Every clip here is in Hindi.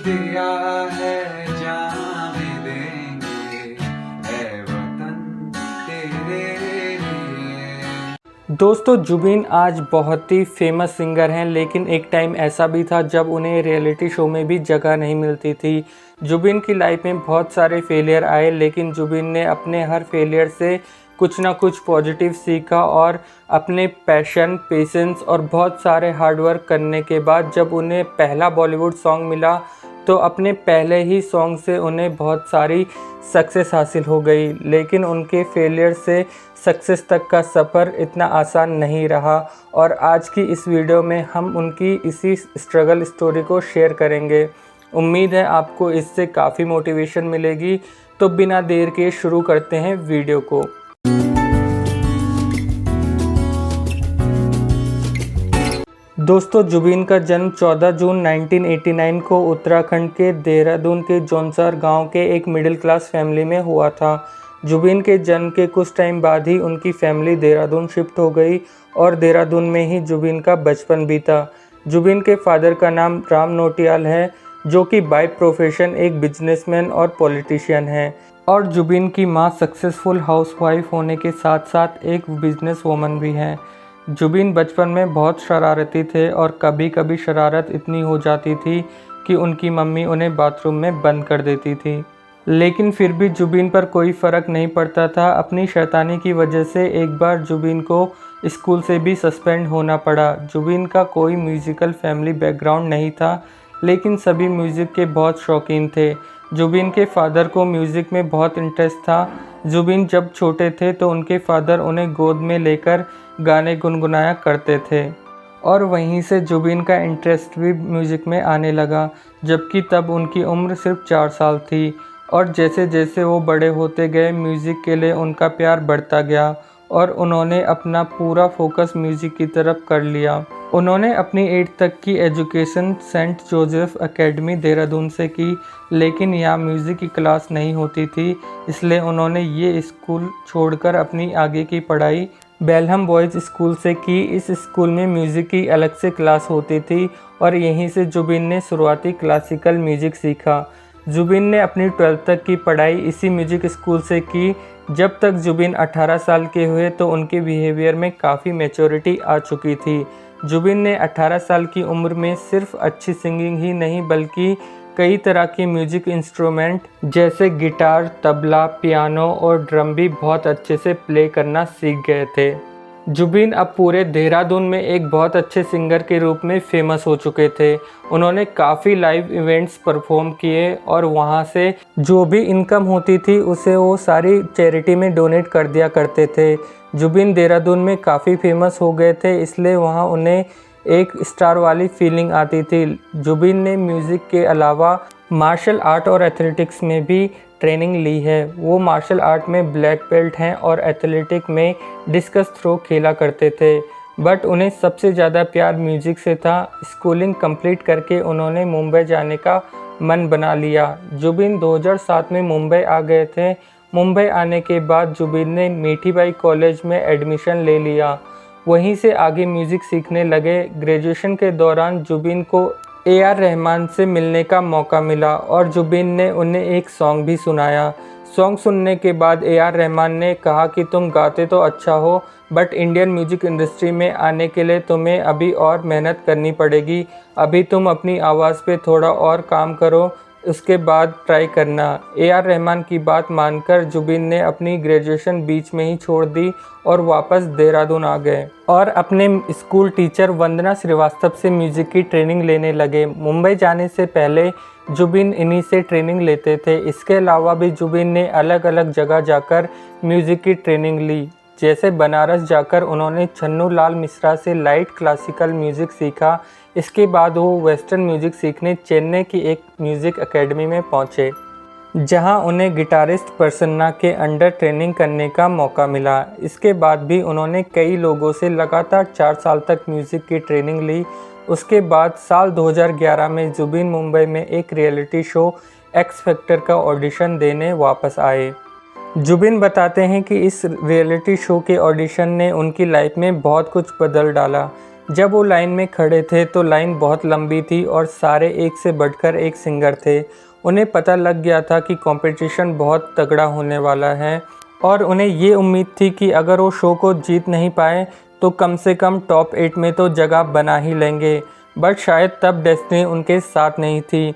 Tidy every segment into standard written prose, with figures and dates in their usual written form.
दिया है जान भी देंगे ऐ वतन तेरे लिए। दोस्तों, जुबिन आज बहुत ही फेमस सिंगर हैं, लेकिन एक टाइम ऐसा भी था जब उन्हें रियलिटी शो में भी जगह नहीं मिलती थी। जुबिन की लाइफ में बहुत सारे फेलियर आए, लेकिन जुबिन ने अपने हर फेलियर से कुछ ना कुछ पॉजिटिव सीखा और अपने पैशन, पेशेंस और बहुत सारे हार्डवर्क करने के बाद जब उन्हें पहला बॉलीवुड सॉन्ग मिला तो अपने पहले ही सॉन्ग से उन्हें बहुत सारी सक्सेस हासिल हो गई। लेकिन उनके फेलियर से सक्सेस तक का सफ़र इतना आसान नहीं रहा और आज की इस वीडियो में हम उनकी इसी स्ट्रगल स्टोरी को शेयर करेंगे। उम्मीद है आपको इससे काफ़ी मोटिवेशन मिलेगी। तो बिना देर के शुरू करते हैं वीडियो को। दोस्तों, जुबिन का जन्म 14 जून 1989 को उत्तराखंड के देहरादून के जौनसर गांव के एक मिडिल क्लास फैमिली में हुआ था। जुबिन के जन्म के कुछ टाइम बाद ही उनकी फैमिली देहरादून शिफ्ट हो गई और देहरादून में ही जुबिन का बचपन बीता। जुबिन के फादर का नाम राम नोटियाल है, जो कि बाय प्रोफेशन एक बिजनेसमैन और पॉलिटिशियन है, और जुबिन की मां सक्सेसफुल हाउसवाइफ होने के साथ साथ एक बिजनेस वूमन भी हैं। जुबिन बचपन में बहुत शरारती थे और कभी कभी शरारत इतनी हो जाती थी कि उनकी मम्मी उन्हें बाथरूम में बंद कर देती थी। लेकिन फिर भी जुबिन पर कोई फ़र्क नहीं पड़ता था। अपनी शैतानी की वजह से एक बार जुबिन को स्कूल से भी सस्पेंड होना पड़ा। जुबिन का कोई म्यूज़िकल फैमिली बैकग्राउंड नहीं था, लेकिन सभी म्यूज़िक के बहुत शौकीन थे। जुबिन के फादर को म्यूज़िक में बहुत इंटरेस्ट था। जुबिन जब छोटे थे तो उनके फादर उन्हें गोद में लेकर गाने गुनगुनाया करते थे और वहीं से जुबिन का इंटरेस्ट भी म्यूज़िक में आने लगा, जबकि तब उनकी उम्र सिर्फ 4 साल थी। और जैसे जैसे वो बड़े होते गए, म्यूज़िक के लिए उनका प्यार बढ़ता गया और उन्होंने अपना पूरा फोकस म्यूज़िक की तरफ कर लिया। उन्होंने अपनी 8th तक की education Saint Joseph Academy Dehradun से की, लेकिन यहाँ म्यूज़िक की क्लास नहीं होती थी, इसलिए उन्होंने ये स्कूल छोड़कर अपनी आगे की पढ़ाई बेलहम बॉयज़ स्कूल से की। इस स्कूल में म्यूज़िक की अलग से क्लास होती थी और यहीं से जुबिन ने शुरुआती क्लासिकल म्यूज़िक सीखा। जुबिन ने अपनी 12th तक की पढ़ाई इसी म्यूज़िक स्कूल से की। जब तक जुबिन 18 साल के हुए तो उनके बिहेवियर में काफ़ी मैच्योरिटी आ चुकी थी। जुबिन ने 18 साल की उम्र में सिर्फ अच्छी सिंगिंग ही नहीं, बल्कि कई तरह के म्यूज़िक इंस्ट्रूमेंट जैसे गिटार, तबला, पियानो और ड्रम भी बहुत अच्छे से प्ले करना सीख गए थे। जुबिन अब पूरे देहरादून में एक बहुत अच्छे सिंगर के रूप में फेमस हो चुके थे। उन्होंने काफ़ी लाइव इवेंट्स परफॉर्म किए और वहाँ से जो भी इनकम होती थी उसे वो सारी चैरिटी में डोनेट कर दिया करते थे। जुबिन देहरादून में काफ़ी फेमस हो गए थे, इसलिए वहाँ उन्हें एक स्टार वाली फीलिंग आती थी। जुबिन ने म्यूज़िक के अलावा मार्शल आर्ट और एथलेटिक्स में भी ट्रेनिंग ली है। वो मार्शल आर्ट में ब्लैक बेल्ट हैं और एथलेटिक में डिस्कस थ्रो खेला करते थे, बट उन्हें सबसे ज़्यादा प्यार म्यूज़िक से था। स्कूलिंग कंप्लीट करके उन्होंने मुंबई जाने का मन बना लिया। जुबिन 2007 में मुंबई आ गए थे। मुंबई आने के बाद जुबिन ने मीठीबाई कॉलेज में एडमिशन ले लिया, वहीं से आगे म्यूज़िक सीखने लगे। ग्रेजुएशन के दौरान जुबिन को AR रहमान से मिलने का मौका मिला और जुबिन ने उन्हें एक सॉन्ग भी सुनाया। सॉन्ग सुनने के बाद AR रहमान ने कहा कि तुम गाते तो अच्छा हो, बट इंडियन म्यूज़िक इंडस्ट्री में आने के लिए तुम्हें अभी और मेहनत करनी पड़ेगी। अभी तुम अपनी आवाज़ पे थोड़ा और काम करो, उसके बाद ट्राई करना। AR रहमान की बात मानकर जुबिन ने अपनी ग्रेजुएशन बीच में ही छोड़ दी और वापस देहरादून आ गए और अपने स्कूल टीचर वंदना श्रीवास्तव से म्यूज़िक की ट्रेनिंग लेने लगे। मुंबई जाने से पहले जुबिन इन्हीं से ट्रेनिंग लेते थे। इसके अलावा भी जुबिन ने अलग अलग जगह जाकर म्यूज़िक की ट्रेनिंग ली। जैसे बनारस जाकर उन्होंने छन्नू लाल मिश्रा से लाइट क्लासिकल म्यूज़िक सीखा। इसके बाद वो वेस्टर्न म्यूज़िक सीखने चेन्नई की एक म्यूज़िक एकेडमी में पहुँचे, जहां उन्हें गिटारिस्ट प्रसन्ना के अंडर ट्रेनिंग करने का मौका मिला। इसके बाद भी उन्होंने कई लोगों से लगातार 4 साल तक म्यूज़िक की ट्रेनिंग ली। उसके बाद साल 2011 में जुबिन मुंबई में एक रियलिटी शो एक्स फैक्टर का ऑडिशन देने वापस आए। जुबिन बताते हैं कि इस रियलिटी शो के ऑडिशन ने उनकी लाइफ में बहुत कुछ बदल डाला। जब वो लाइन में खड़े थे तो लाइन बहुत लंबी थी और सारे एक से बढ़कर एक सिंगर थे। उन्हें पता लग गया था कि कंपटीशन बहुत तगड़ा होने वाला है और उन्हें ये उम्मीद थी कि अगर वो शो को जीत नहीं पाए तो कम से कम टॉप 8 में तो जगह बना ही लेंगे। बट शायद तब डेस्टिनी उनके साथ नहीं थी।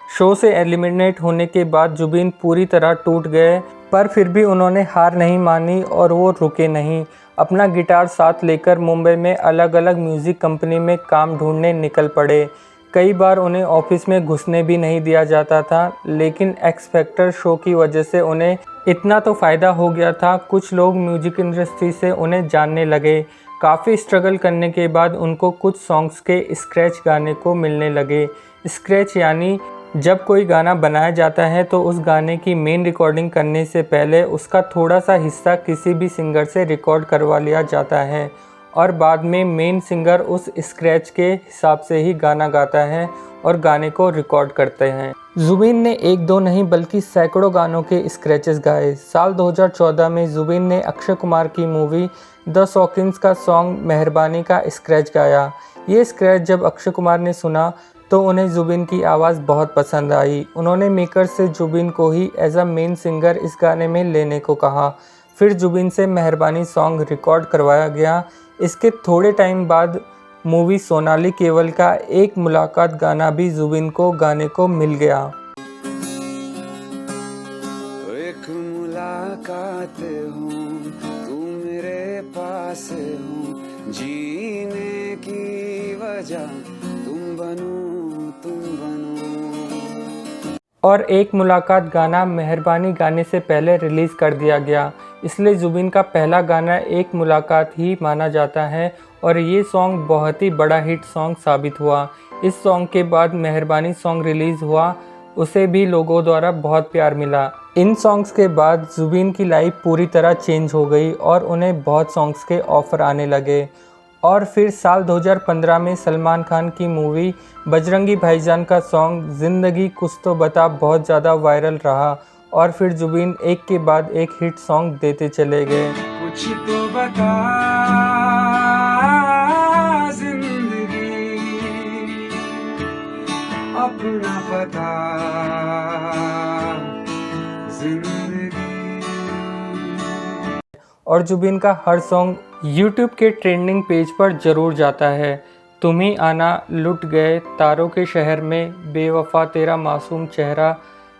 शो से एलिमिनेट होने के बाद जुबिन पूरी तरह टूट गए, पर फिर भी उन्होंने हार नहीं मानी और वो रुके नहीं। अपना गिटार साथ लेकर मुंबई में अलग अलग म्यूज़िक कंपनी में काम ढूंढने निकल पड़े। कई बार उन्हें ऑफिस में घुसने भी नहीं दिया जाता था, लेकिन एक्स फैक्टर शो की वजह से उन्हें इतना तो फ़ायदा हो गया था, कुछ लोग म्यूजिक इंडस्ट्री से उन्हें जानने लगे। काफ़ी स्ट्रगल करने के बाद उनको कुछ सॉन्ग्स के स्क्रैच गाने को मिलने लगे। स्क्रैच यानी जब कोई गाना बनाया जाता है तो उस गाने की मेन रिकॉर्डिंग करने से पहले उसका थोड़ा सा हिस्सा किसी भी सिंगर से रिकॉर्ड करवा लिया जाता है और बाद में मेन सिंगर उस स्क्रैच के हिसाब से ही गाना गाता है और गाने को रिकॉर्ड करते हैं। जुबिन ने एक दो नहीं बल्कि सैकड़ों गानों के स्क्रैचेस गाए। साल 2014 में जुबिन ने अक्षय कुमार की मूवी द शौकीन्स का सॉन्ग मेहरबानी का स्क्रैच गाया। ये स्क्रैच जब अक्षय कुमार ने सुना तो उन्हें जुबिन की आवाज़ बहुत पसंद आई। उन्होंने मेकर से जुबिन को ही एज अ मेन सिंगर इस गाने में लेने को कहा। फिर जुबिन से मेहरबानी सॉन्ग रिकॉर्ड करवाया गया। इसके थोड़े टाइम बाद मूवी सोनाली केवल का एक मुलाकात गाना भी जुबिन को गाने को मिल गया। एक मुलाकात हूँ, तू मेरे पास हूँ, जीने की वजह तुम बनो। और एक मुलाकात गाना मेहरबानी गाने से पहले रिलीज़ कर दिया गया, इसलिए जुबिन का पहला गाना एक मुलाकात ही माना जाता है और ये सॉन्ग बहुत ही बड़ा हिट सॉन्ग साबित हुआ। इस सॉन्ग के बाद मेहरबानी सॉन्ग रिलीज़ हुआ, उसे भी लोगों द्वारा बहुत प्यार मिला। इन सॉन्ग्स के बाद जुबिन की लाइफ पूरी तरह चेंज हो गई और उन्हें बहुत सॉन्ग्स के ऑफ़र आने लगे। और फिर साल 2015 में सलमान खान की मूवी बजरंगी भाईजान का सॉन्ग ज़िंदगी कुछ तो बता बहुत ज़्यादा वायरल रहा और फिर जुबिन एक के बाद एक हिट सॉन्ग देते चले गए। कुछ तो बता जिंदगी, अपना पता जिंदगी। और जुबिन का हर सॉन्ग यूट्यूब के ट्रेंडिंग पेज पर ज़रूर जाता है। तुम ही आना, लुट गए, तारों के शहर में, बेवफा तेरा मासूम चेहरा,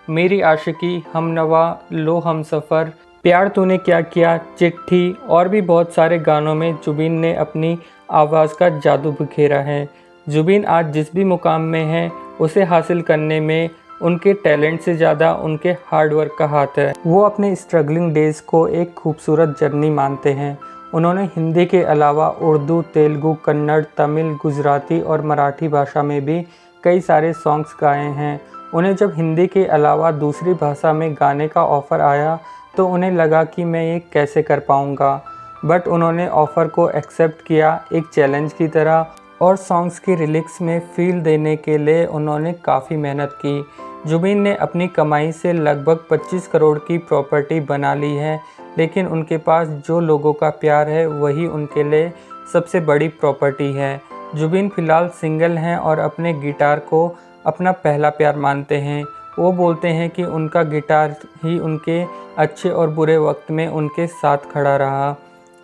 मेरी आशिकी, हमनवा, लो हम सफ़र, प्यार तूने क्या किया, चिट्ठी और भी बहुत सारे गानों में जुबिन ने अपनी आवाज़ का जादू बिखेरा है। जुबिन आज जिस भी मुकाम में है उसे हासिल करने में उनके टैलेंट से ज़्यादा उनके हार्ड वर्क का हाथ है। वो अपने स्ट्रगलिंग डेज़ को एक खूबसूरत जर्नी मानते हैं। उन्होंने हिंदी के अलावा उर्दू, तेलुगु, कन्नड़, तमिल, गुजराती और मराठी भाषा में भी कई सारे सॉन्ग्स गाए हैं। उन्हें जब हिंदी के अलावा दूसरी भाषा में गाने का ऑफ़र आया तो उन्हें लगा कि मैं ये कैसे कर पाऊँगा, बट उन्होंने ऑफ़र को एक्सेप्ट किया एक चैलेंज की तरह और सॉन्ग्स की लिरिक्स में फ़ील देने के लिए उन्होंने काफ़ी मेहनत की। जुबिन ने अपनी कमाई से लगभग 25 करोड़ की प्रॉपर्टी बना ली है, लेकिन उनके पास जो लोगों का प्यार है वही उनके लिए सबसे बड़ी प्रॉपर्टी है। जुबिन फ़िलहाल सिंगल हैं और अपने गिटार को अपना पहला प्यार मानते हैं। वो बोलते हैं कि उनका गिटार ही उनके अच्छे और बुरे वक्त में उनके साथ खड़ा रहा।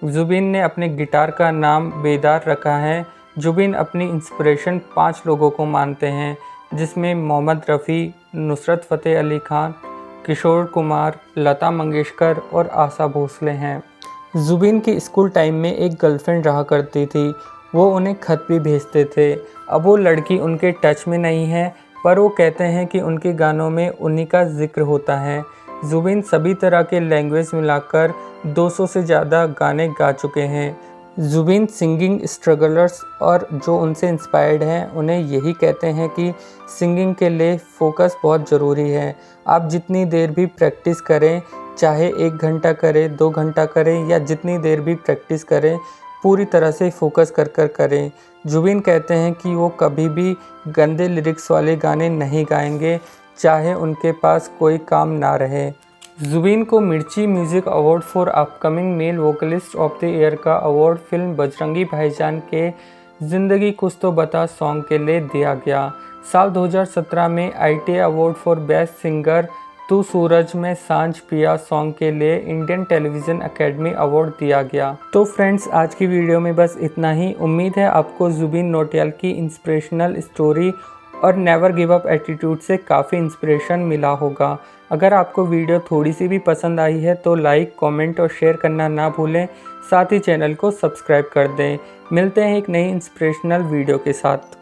जुबिन ने अपने गिटार का नाम बेदार रखा है। जुबिन अपनी इंस्पिरेशन 5 लोगों को मानते हैं, जिसमें मोहम्मद रफ़ी, नुसरत फ़तेह अली खान, किशोर कुमार, लता मंगेशकर और आशा भोसले हैं। जुबिन की स्कूल टाइम में एक गर्लफ्रेंड रहा करती थी। वो उन्हें खत भी भेजते थे। अब वो लड़की उनके टच में नहीं है, पर वो कहते हैं कि उनके गानों में उन्हीं का जिक्र होता है। जुबिन सभी तरह के लैंग्वेज मिलाकर 200 से ज़्यादा गाने गा चुके हैं। जुबिन सिंगिंग स्ट्रगलर्स और जो उनसे इंस्पायर्ड हैं उन्हें यही कहते हैं कि सिंगिंग के लिए फ़ोकस बहुत ज़रूरी है। आप जितनी देर भी प्रैक्टिस करें, चाहे 1 घंटा करें, 2 घंटा करें या जितनी देर भी प्रैक्टिस करें, पूरी तरह से फोकस कर कर करें। जुबिन कहते हैं कि वो कभी भी गंदे लिरिक्स वाले गाने नहीं गाएंगे, चाहे उनके पास कोई काम ना रहे। जुबिन को Mirchi music award for upcoming male vocalist of the year का अवार्ड फिल्म बजरंगी भाईजान के जिंदगी कुछ तो बता सॉन्ग के लिए दिया गया। साल 2017 में ITA award for best singer तू सूरज में सांझ पिया सॉन्ग के लिए इंडियन टेलीविजन अकेडमी अवार्ड दिया गया। तो फ्रेंड्स, आज की वीडियो में बस इतना ही। उम्मीद है आपको जुबिन नौटियाल की इंस्पिरेशनल स्टोरी और नेवर गिव अप एटीट्यूड से काफ़ी इंस्पिरेशन मिला होगा। अगर आपको वीडियो थोड़ी सी भी पसंद आई है तो लाइक, कमेंट और शेयर करना ना भूलें। साथ ही चैनल को सब्सक्राइब कर दें। मिलते हैं एक नई इंस्पिरेशनल वीडियो के साथ।